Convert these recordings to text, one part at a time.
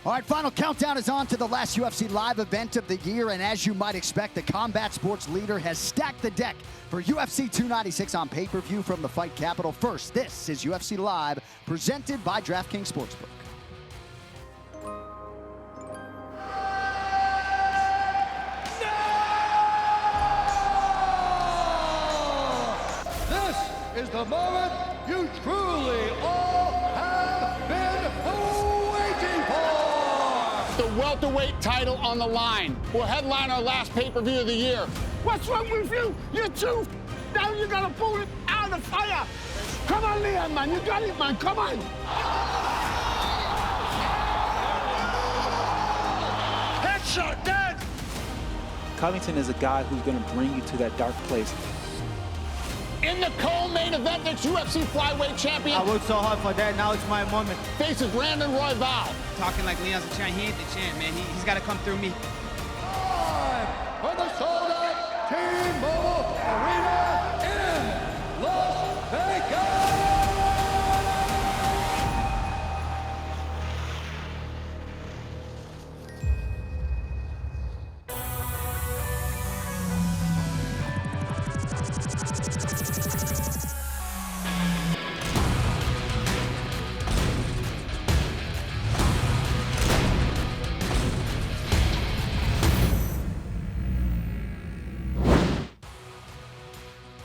All right, final countdown is on to the last UFC live event of the year, and as you might expect, the combat sports leader has stacked the deck for UFC 296 on pay-per-view from the Fight Capital. First, this is UFC Live, presented by DraftKings Sportsbook. This is the moment you truly all have been waiting for. The welterweight title on the line will headline our last pay-per-view of the year. What's wrong with you? You're too. Now you gotta pull it out of the fire. Come on, Leon, man. You got it, man. Come on. Headshot, dead. Covington is a guy who's going to bring you to that dark place. In the co-main event, next UFC flyweight champion. I worked so hard for that. Now it's my moment. Faces Brandon Royval. Talking like Leon's a champ. He ain't the champ, man. He's got to come through me. Live from the sold-out T-Mobile Arena in Las Vegas.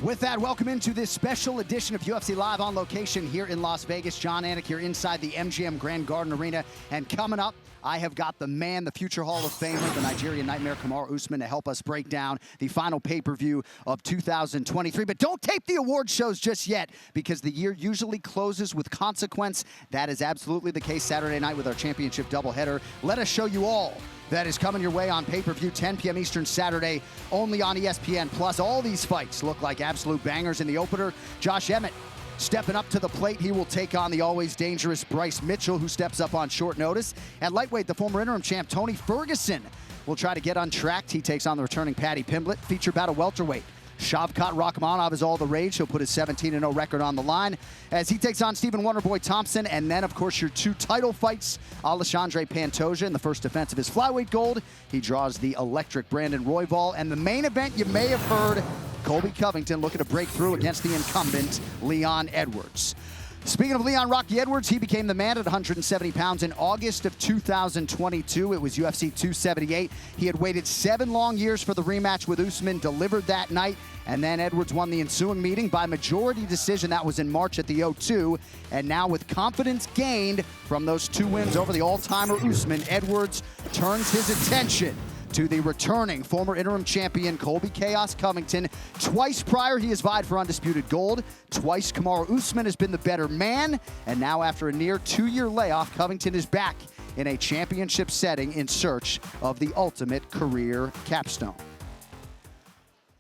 With that, welcome into this special edition of UFC Live on location here in Las Vegas. Jon Anik here inside the MGM Grand Garden Arena. And coming up, I have got the man, the future Hall of Famer, the Nigerian Nightmare, Kamaru Usman, to help us break down the final pay-per-view of 2023. But don't tape the award shows just yet, because the year usually closes with consequence. That is absolutely the case Saturday night with our championship doubleheader. Let us show you all that is coming your way on pay-per-view, 10 p.m. Eastern Saturday, only on ESPN+. All these fights look like absolute bangers. In the opener, Josh Emmett stepping up to the plate. He will take on the always dangerous Bryce Mitchell, who steps up on short notice. At lightweight, the former interim champ Tony Ferguson will try to get untracked. He takes on the returning Paddy Pimblett. Feature battle welterweight, Shavkat Rakhmonov is all the rage. He'll put his 17-0 record on the line as he takes on Stephen Wonderboy Thompson. And then, of course, your two title fights. Alexandre Pantoja in the first defense of his flyweight gold. He draws the electric Brandon Royval. And the main event, you may have heard, Colby Covington looking to break through against the incumbent Leon Edwards. Speaking of Leon Rocky Edwards, he became the man at 170 pounds in August of 2022. It was UFC 278. He had waited 7 long years for the rematch with Usman, delivered that night, and then Edwards won the ensuing meeting by majority decision. That was in March at the O2. And now, with confidence gained from those 2 wins over the all-timer Usman, Edwards turns his attention to the returning former interim champion Colby Chaos Covington. Twice prior, he has vied for undisputed gold. Twice, Kamaru Usman has been the better man. And now, after a near 2-year layoff, Covington is back in a championship setting in search of the ultimate career capstone.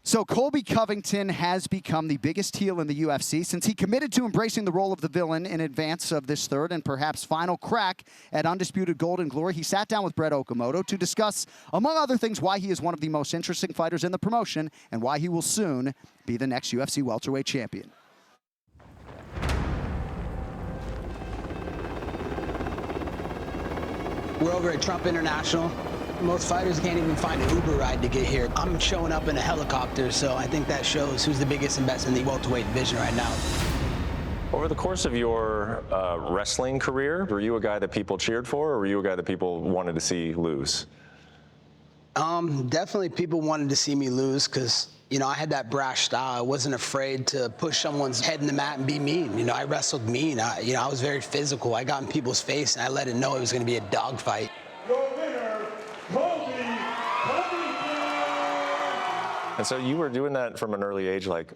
So Colby Covington has become the biggest heel in the UFC since he committed to embracing the role of the villain in advance of this third and perhaps final crack at undisputed gold and glory. He sat down with Brett Okamoto to discuss, among other things, why he is one of the most interesting fighters in the promotion and why he will soon be the next UFC welterweight champion. We're over at Trump International. Most fighters can't even find an Uber ride to get here. I'm showing up in a helicopter, so I think that shows who's the biggest and best in the welterweight division right now. Over the course of your wrestling career, were you a guy that people cheered for, or were you a guy that people wanted to see lose? Definitely people wanted to see me lose because, you know, I had that brash style. I wasn't afraid to push someone's head in the mat and be mean. You know, I wrestled mean. I was very physical. I got in people's face, and I let it know it was going to be a dogfight. And so you were doing that from an early age, like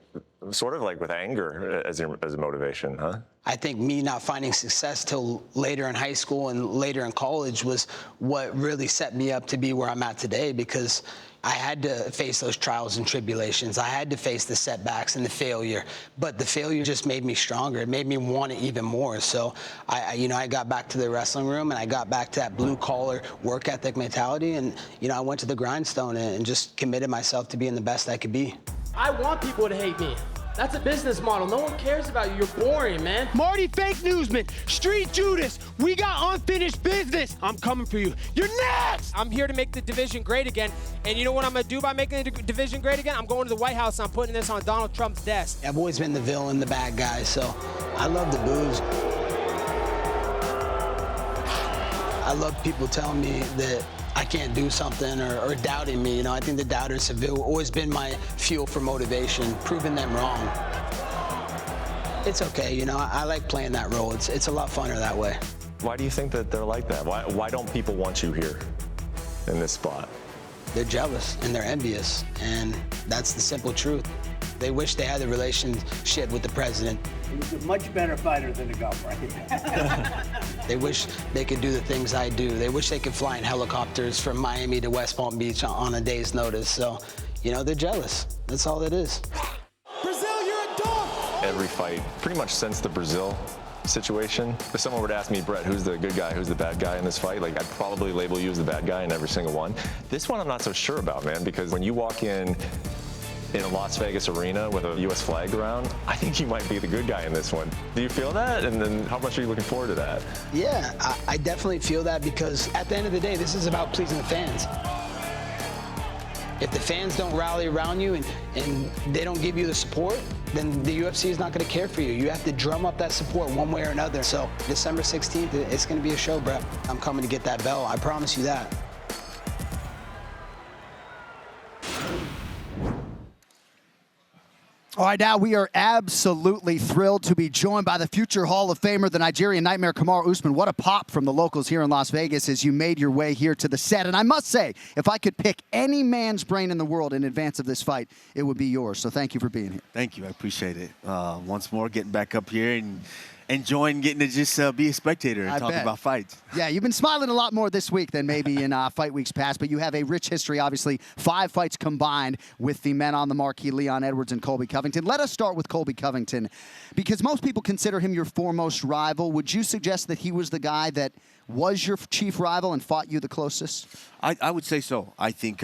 sort of like with anger as a motivation, huh? I think me not finding success till later in high school and later in college was what really set me up to be where I'm at today, because I had to face those trials and tribulations. I had to face the setbacks and the failure, but the failure just made me stronger. It made me want it even more. So I got back to the wrestling room, and I got back to that blue collar work ethic mentality, and I went to the grindstone and just committed myself to being the best I could be. I want people to hate me. That's a business model. No one cares about you. You're boring, man. Marty Fake Newsman, Street Judas, we got unfinished business. I'm coming for you. You're next! I'm here to make the division great again. And you know what I'm going to do by making the division great again? I'm going to the White House and I'm putting this on Donald Trump's desk. I've always been the villain, the bad guy, so I love the booze. I love people telling me that I can't do something or doubting me. You know, I think the doubters have always been my fuel for motivation, proving them wrong. It's okay, you know, I like playing that role. It's a lot funner that way. Why do you think that they're like that? Why don't people want you here in this spot? They're jealous and they're envious, and that's the simple truth. They wish they had a relationship with the president. He's a much better fighter than the golfer, I think. They wish they could do the things I do. They wish they could fly in helicopters from Miami to West Palm Beach on a day's notice. So, you know, they're jealous. That's all it is. Brazil, you're a dog! Every fight, pretty much since the Brazil situation, if someone were to ask me, Brett, who's the good guy, who's the bad guy in this fight, like, I'd probably label you as the bad guy in every single one. This one I'm not so sure about, man, because when you walk in a Las Vegas arena with a U.S. flag around, I think you might be the good guy in this one. Do you feel that? And then how much are you looking forward to that? Yeah, I definitely feel that, because at the end of the day, this is about pleasing the fans. If the fans don't rally around you and they don't give you the support, then the UFC is not going to care for you. You have to drum up that support one way or another. So December 16th, it's going to be a show, Brett. I'm coming to get that belt. I promise you that. All right, now we are absolutely thrilled to be joined by the future Hall of Famer, the Nigerian Nightmare, Kamaru Usman. What a pop from the locals here in Las Vegas as you made your way here to the set. And I must say, if I could pick any man's brain in the world in advance of this fight, it would be yours. So thank you for being here. Thank you. I appreciate it. Once more, getting back up here and enjoying getting to just be a spectator and talk about fights. Yeah, you've been smiling a lot more this week than maybe in fight weeks past, but you have a rich history, obviously, 5 fights combined with the men on the marquee, Leon Edwards and Colby Covington. Let us start with Colby Covington, because most people consider him your foremost rival. Would you suggest that he was the guy that was your chief rival and fought you the closest? I would say so. I think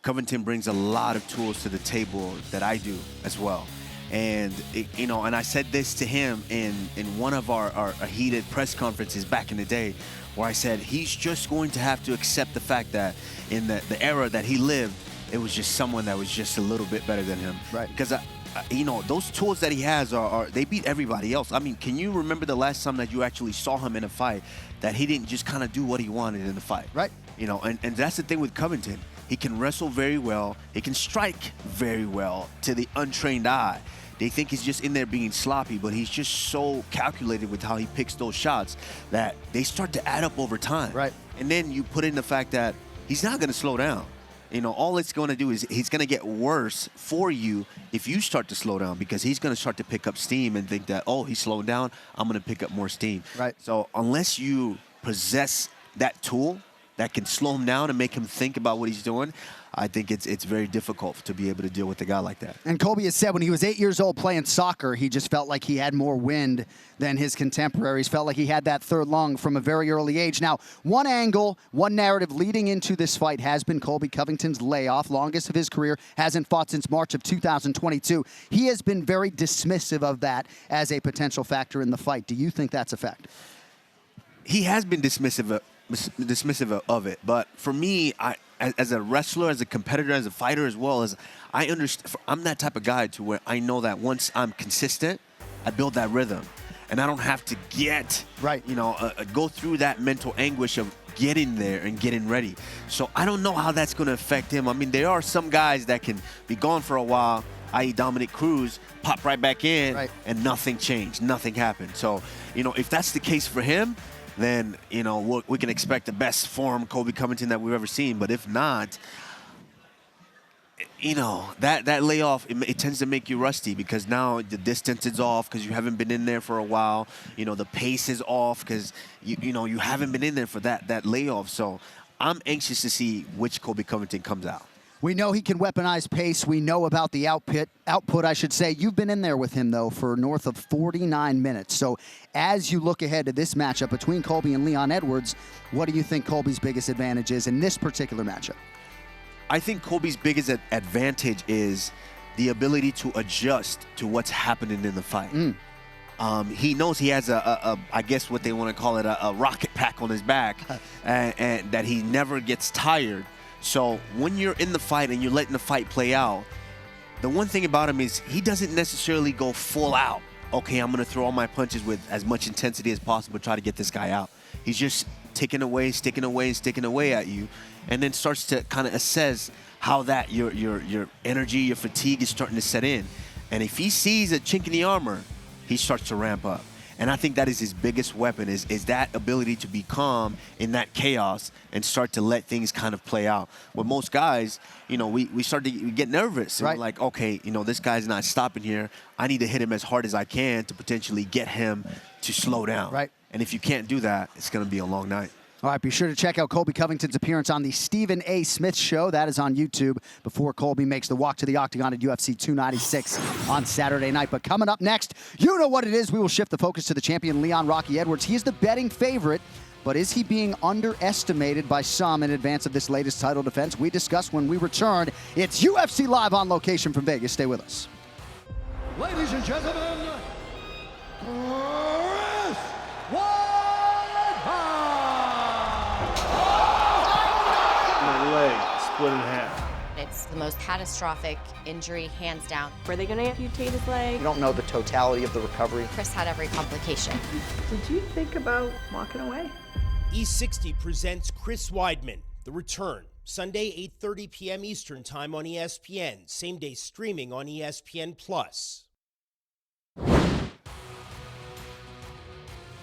Covington brings a lot of tools to the table that I do as well. And, you know, and I said this to him in one of our heated press conferences back in the day, where I said he's just going to have to accept the fact that in the era that he lived, it was just someone that was just a little bit better than him. Right. Because, you know, those tools that he has they beat everybody else. I mean, can you remember the last time that you actually saw him in a fight that he didn't just kind of do what he wanted in the fight? Right. You know, and that's the thing with Covington. He can wrestle very well. He can strike very well to the untrained eye. They think he's just in there being sloppy, but he's just so calculated with how he picks those shots that they start to add up over time. Right. And then you put in the fact that he's not going to slow down. You know, all it's going to do is he's going to get worse for you if you start to slow down, because he's going to start to pick up steam and think that, oh, he's slowing down, I'm going to pick up more steam. Right. So unless you possess that tool that can slow him down and make him think about what he's doing, I think it's very difficult to be able to deal with a guy like that. And Colby has said when he was 8 years old playing soccer, he just felt like he had more wind than his contemporaries, felt like he had that third lung from a very early age. Now, one angle, one narrative leading into this fight has been Colby Covington's layoff, longest of his career, hasn't fought since March of 2022. He has been very dismissive of that as a potential factor in the fight. Do you think that's a fact? He has been dismissive of it, but for me, as a wrestler, as a competitor, as a fighter, as well as I understand, I'm that type of guy to where I know that once I'm consistent, I build that rhythm, and I don't have to get right. You know, go through that mental anguish of getting there and getting ready. So I don't know how that's going to affect him. I mean, there are some guys that can be gone for a while, i.e. Dominic Cruz, pop right back in, right. And nothing changed, nothing happened. So, you know, if that's the case for him, then, you know, we can expect the best form Colby Covington that we've ever seen. But if not, you know, that layoff, it tends to make you rusty, because now the distance is off because you haven't been in there for a while. You know, the pace is off because, you know, you haven't been in there for that layoff. So I'm anxious to see which Colby Covington comes out. We know he can weaponize pace. We know about the output, I should say. You've been in there with him, though, for north of 49 minutes. So as you look ahead to this matchup between Colby and Leon Edwards, what do you think Colby's biggest advantage is in this particular matchup? I think Colby's biggest advantage is the ability to adjust to what's happening in the fight. He knows he has I guess what they want to call it, a rocket pack on his back, and that he never gets tired. So when you're in the fight and you're letting the fight play out, the one thing about him is he doesn't necessarily go full out. Okay, I'm going to throw all my punches with as much intensity as possible to try to get this guy out. He's just ticking away, sticking away, and sticking away at you, and then starts to kind of assess how that your energy, your fatigue is starting to set in. And if he sees a chink in the armor, he starts to ramp up. And I think that is his biggest weapon, is that ability to be calm in that chaos and start to let things kind of play out. With most guys, you know, we start to get nervous. And we're like, okay, you know, this guy's not stopping here. I need to hit him as hard as I can to potentially get him to slow down. Right. And if you can't do that, it's going to be a long night. All right, be sure to check out Colby Covington's appearance on the Stephen A. Smith Show. That is on YouTube before Colby makes the walk to the octagon at UFC 296 on Saturday night. But coming up next, you know what it is. We will shift the focus to the champion, Leon Rocky Edwards. He is the betting favorite, but is he being underestimated by some in advance of this latest title defense? We discuss when we return. It's UFC Live on location from Vegas. Stay with us. Ladies and gentlemen, my leg split in half. It's the most catastrophic injury, hands down. Were they going to amputate his leg? You don't know the totality of the recovery. Chris had every complication. Did you think about walking away? E60 presents Chris Weidman, The Return, Sunday, 8:30 p.m. Eastern Time on ESPN. Same day streaming on ESPN+.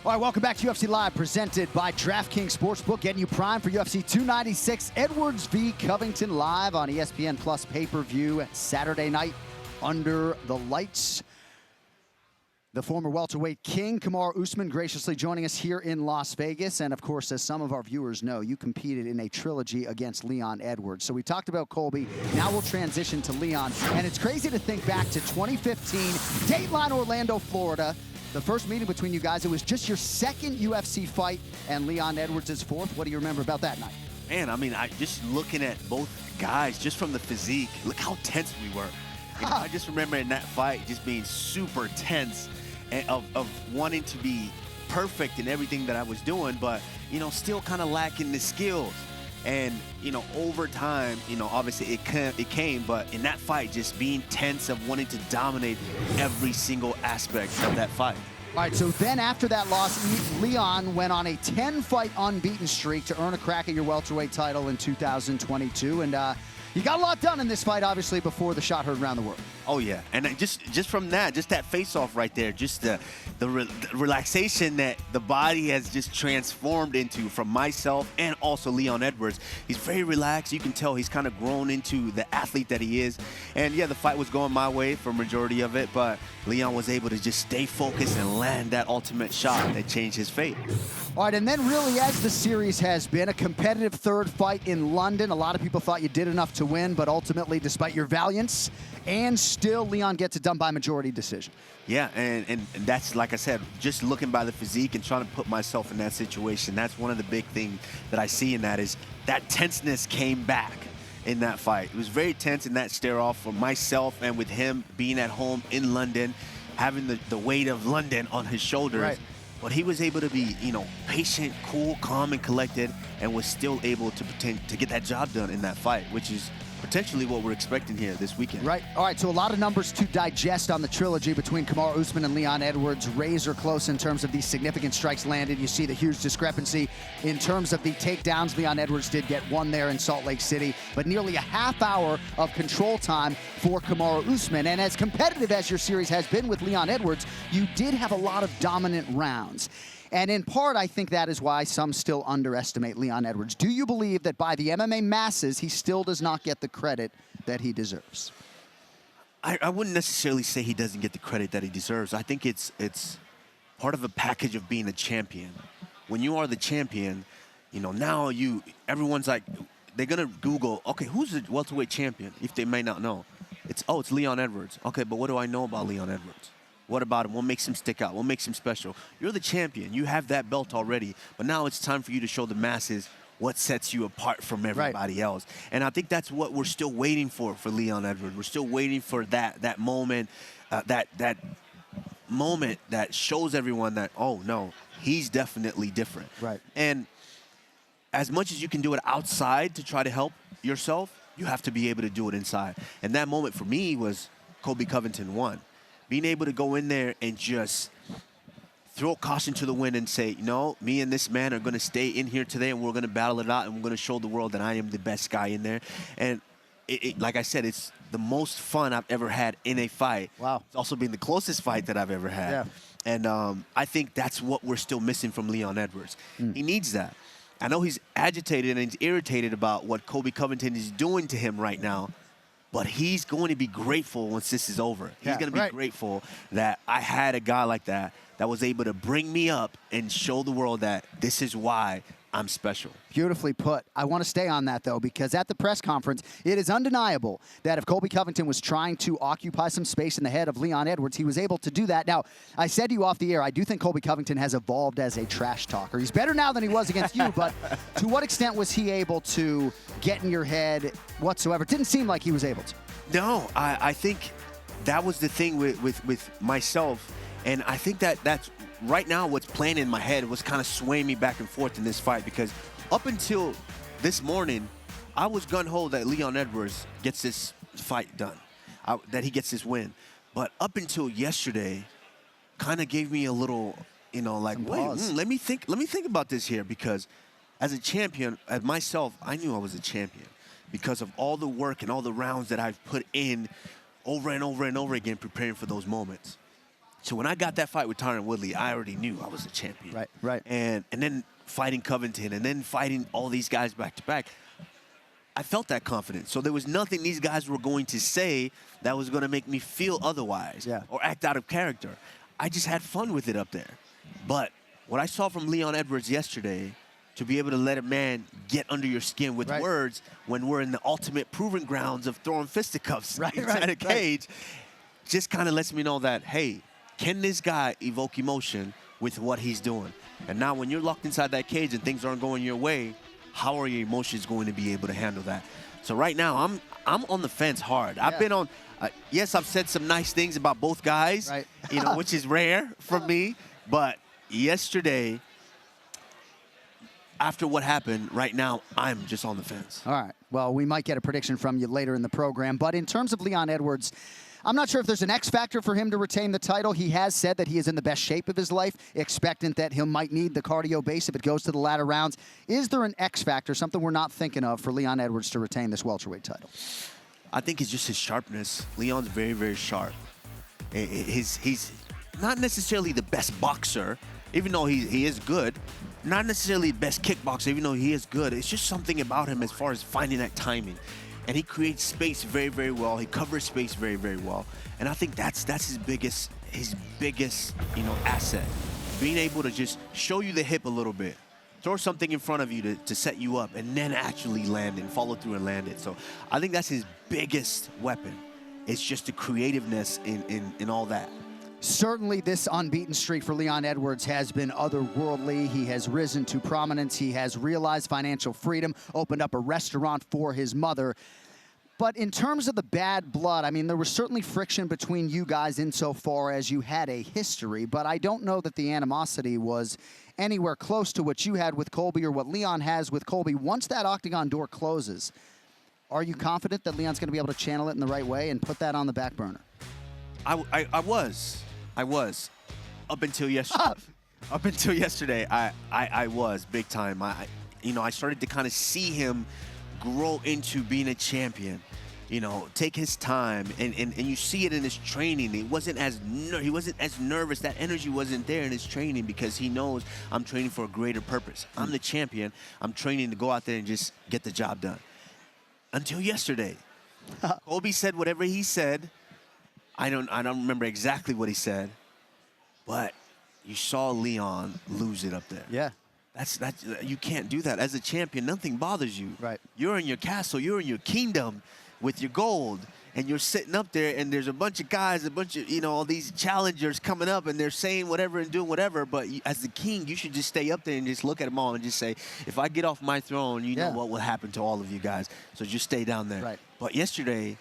All right, welcome back to UFC Live, presented by DraftKings Sportsbook, getting you primed for UFC 296, Edwards v. Covington, live on ESPN Plus pay-per-view Saturday night under the lights. The former welterweight king, Kamaru Usman, graciously joining us here in Las Vegas. And, of course, as some of our viewers know, you competed in a trilogy against Leon Edwards. So we talked about Colby. Now we'll transition to Leon. And it's crazy to think back to 2015, Dateline, Orlando, Florida. The first meeting between you guys, it was just your second UFC fight, and Leon Edwards' fourth. What do you remember about that night? Man, I mean, just looking at both guys, just from the physique, look how tense we were. You know, I just remember in that fight just being super tense and of wanting to be perfect in everything that I was doing, but, you know, still kind of lacking the skills. And, you know, over time, you know, obviously it came, but in that fight, just being tense of wanting to dominate every single aspect of that fight. All right, so then after that loss, Leon went on a 10-fight unbeaten streak to earn a crack at your welterweight title in 2022. And you got a lot done in this fight, obviously, before the shot heard around the world. Oh, yeah. And just from that, just that face-off right there, just the relaxation that the body has just transformed into from myself and also Leon Edwards. He's very relaxed. You can tell he's kind of grown into the athlete that he is. And, yeah, the fight was going my way for majority of it, but Leon was able to just stay focused and land that ultimate shot that changed his fate. All right, and then really, as the series has been, a competitive third fight in London. A lot of people thought you did enough to win, but ultimately, despite your valiance, and still Leon gets it done by majority decision. Yeah, and that's, like I said, just looking by the physique and trying to put myself in that situation. That's one of the big things that I see in that is that tenseness came back in that fight. It was very tense in that stare-off for myself, and with him being at home in London, having the weight of London on his shoulders. Right. But he was able to be, you know, patient, cool, calm, and collected, and was still able to get that job done in that fight, which is potentially what we're expecting here this weekend. Right. All right, so a lot of numbers to digest on the trilogy between Kamaru Usman and Leon Edwards. Razor close in terms of these significant strikes landed. You see the huge discrepancy in terms of the takedowns. Leon Edwards did get one there in Salt Lake City, but nearly a half hour of control time for Kamaru Usman. And as competitive as your series has been with Leon Edwards, you did have a lot of dominant rounds. And in part, I think that is why some still underestimate Leon Edwards. Do you believe that by the MMA masses, he still does not get the credit that he deserves? I wouldn't necessarily say he doesn't get the credit that he deserves. I think it's part of a package of being a champion. When you are the champion, you know, now everyone's like, they're going to Google, okay, who's the welterweight champion, if they may not know. It's Leon Edwards. Okay, but what do I know about Leon Edwards? What about him? What makes him stick out? What makes him special? You're the champion. You have that belt already. But now it's time for you to show the masses what sets you apart from everybody else. And I think that's what we're still waiting for Leon Edwards. We're still waiting for that moment, that moment that shows everyone that, oh, no, he's definitely different. Right. And as much as you can do it outside to try to help yourself, you have to be able to do it inside. And that moment for me was Colby Covington won. Being able to go in there and just throw caution to the wind and say, you know, me and this man are going to stay in here today and we're going to battle it out and we're going to show the world that I am the best guy in there. And like I said, it's the most fun I've ever had in a fight. Wow. It's also been the closest fight that I've ever had. Yeah. And I think that's what we're still missing from Leon Edwards. He needs that. I know he's agitated and he's irritated about what Colby Covington is doing to him right now, but he's going to be grateful once this is over. He's going to be grateful that I had a guy like that was able to bring me up and show the world that this is why I'm special. Beautifully put. I want to stay on that, though, because at the press conference, it is undeniable that if Colby Covington was trying to occupy some space in the head of Leon Edwards, he was able to do that. Now, I said to you off the air, I do think Colby Covington has evolved as a trash talker. He's better now than he was against you, but to what extent was he able to get in your head whatsoever? It didn't seem like he was able to. No, I think that was the thing with myself, and I think that's right now what's playing in my head was kind of swaying me back and forth in this fight, because up until this morning, I was gun-ho that Leon Edwards gets this fight done, that he gets this win. But up until yesterday, kind of gave me a little, you know, like, wait, let me think about this here, because as a champion, as myself, I knew I was a champion because of all the work and all the rounds that I've put in over and over and over again preparing for those moments. So when I got that fight with Tyron Woodley, I already knew I was a champion. Right. And then fighting Covington and then fighting all these guys back to back, I felt that confidence. So there was nothing these guys were going to say that was going to make me feel otherwise or act out of character. I just had fun with it up there. But what I saw from Leon Edwards yesterday, to be able to let a man get under your skin with words when we're in the ultimate proving grounds of throwing fisticuffs inside a cage, just kind of lets me know that, hey, can this guy evoke emotion with what he's doing? And now when you're locked inside that cage and things aren't going your way, how are your emotions going to be able to handle that? So right now, I'm on the fence hard. I've been on, yes, I've said some nice things about both guys, you know, which is rare for me. But yesterday, after what happened, right now, I'm just on the fence. All right. Well, we might get a prediction from you later in the program. But in terms of Leon Edwards, I'm not sure if there's an X factor for him to retain the title. He has said that he is in the best shape of his life, expectant that he might need the cardio base if it goes to the latter rounds. Is there an X factor, something we're not thinking of for Leon Edwards to retain this welterweight title? I think it's just his sharpness. Leon's very, very sharp. He's not necessarily the best boxer, even though he is good. Not necessarily the best kickboxer, even though he is good. It's just something about him as far as finding that timing. And he creates space very, very well. He covers space very, very well. And I think that's his biggest, you know, asset. Being able to just show you the hip a little bit, throw something in front of you to set you up, and then actually land it, follow through and land it. So I think that's his biggest weapon. It's just the creativeness in all that. Certainly this unbeaten streak for Leon Edwards has been otherworldly. He has risen to prominence. He has realized financial freedom, opened up a restaurant for his mother. But in terms of the bad blood, I mean, there was certainly friction between you guys insofar as you had a history, but I don't know that the animosity was anywhere close to what you had with Colby or what Leon has with Colby. Once that octagon door closes, are you confident that Leon's going to be able to channel it in the right way and put that on the back burner? I was. Up until yesterday. Up until yesterday, I was big time. I started to kind of see him grow into being a champion. You know, take his time, and you see it in his training. He wasn't as nervous. That energy wasn't there in his training because he knows I'm training for a greater purpose. I'm the champion. I'm training to go out there and just get the job done. Until yesterday, Colby said whatever he said. I don't remember exactly what he said, but you saw Leon lose it up there. Yeah. That's you can't do that. As a champion, nothing bothers you. Right. You're in your castle, you're in your kingdom with your gold, and you're sitting up there, and there's a bunch of guys, a bunch of, all these challengers coming up, and they're saying whatever and doing whatever, but as the king, you should just stay up there and just look at them all and just say, if I get off my throne, you know what will happen to all of you guys, so just stay down there. Right. But yesterday,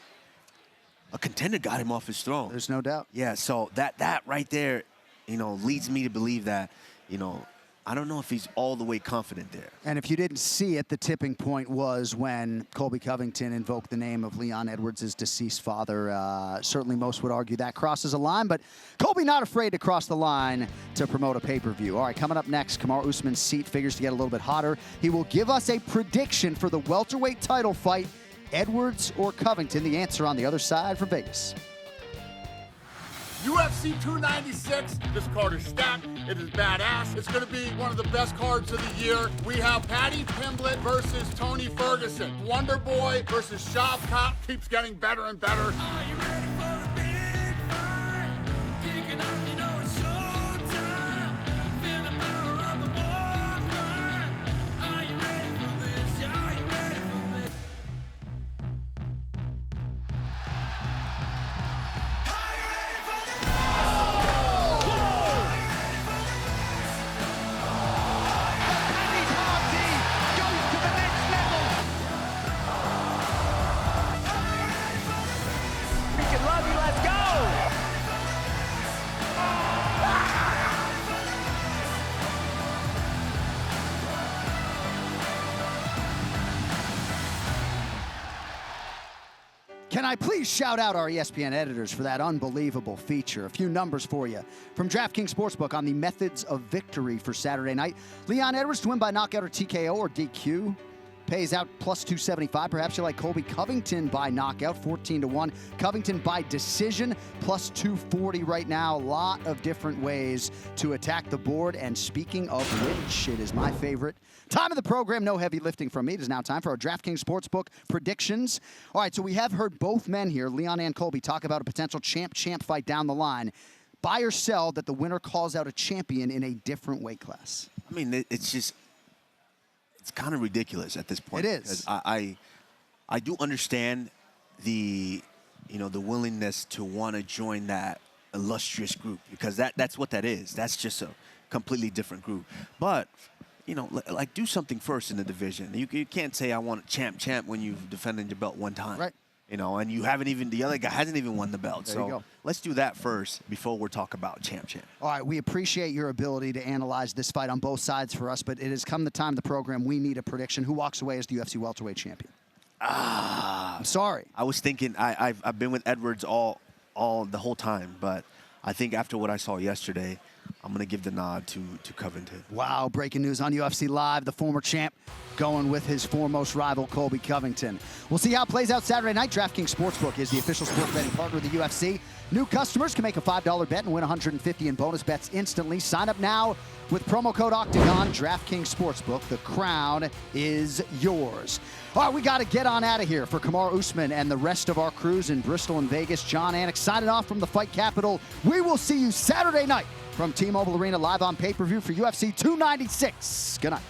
a contender got him off his throne. There's no doubt. Yeah, so that right there, leads me to believe that, I don't know if he's all the way confident there. And if you didn't see it, the tipping point was when Colby Covington invoked the name of Leon Edwards' deceased father. Certainly most would argue that crosses a line, but Colby not afraid to cross the line to promote a pay-per-view. All right, coming up next, Kamaru Usman's seat figures to get a little bit hotter. He will give us a prediction for the welterweight title fight, Edwards or Covington. The answer on the other side from Vegas. UFC 296, this card is stacked, it is badass. It's gonna be one of the best cards of the year. We have Paddy Pimblett versus Tony Ferguson. Wonder Boy versus Shavkat keeps getting better and better. Are you ready for the big fight? Kicking up, you know it's showtime. Feel the power of the war cry. Are you ready for this? Are you ready for this? Can I please shout out our ESPN editors for that unbelievable feature? A few numbers for you. From DraftKings Sportsbook on the methods of victory for Saturday night. Leon Edwards to win by knockout or TKO or DQ. Pays out plus 275. Perhaps you like Colby Covington by knockout, 14-1. Covington by decision, plus 240 right now. A lot of different ways to attack the board. And speaking of which, it is my favorite time of the program. No heavy lifting from me. It is now time for our DraftKings Sportsbook predictions. All right, so we have heard both men here, Leon and Colby, talk about a potential champ-champ fight down the line. Buy or sell that the winner calls out a champion in a different weight class? I mean, it's kind of ridiculous at this point. It is. I do understand the willingness to want to join that illustrious group, because that's what that is. That's just a completely different group. But like do something first in the division. You can't say I want a champ when you've defended your belt one time. Right. And you haven't even, the other guy hasn't even won the belt. There you go. Let's do that first before we're talking about champ. All right, we appreciate your ability to analyze this fight on both sides for us, but it has come the time of the program. We need a prediction. Who walks away as the UFC welterweight champion? I'm sorry. I was thinking, I've been with Edwards all the whole time, but I think after what I saw yesterday, I'm going to give the nod to Covington. Wow, breaking news on UFC Live. The former champ going with his foremost rival, Colby Covington. We'll see how it plays out Saturday night. DraftKings Sportsbook is the official sports betting partner of the UFC. New customers can make a $5 bet and win $150 in bonus bets instantly. Sign up now with promo code OCTAGON. DraftKings Sportsbook. The crown is yours. All right, we got to get on out of here. For Kamaru Usman and the rest of our crews in Bristol and Vegas, Jon Anik signing off from the Fight Capital. We will see you Saturday night from T-Mobile Arena live on pay-per-view for UFC 296. Good night.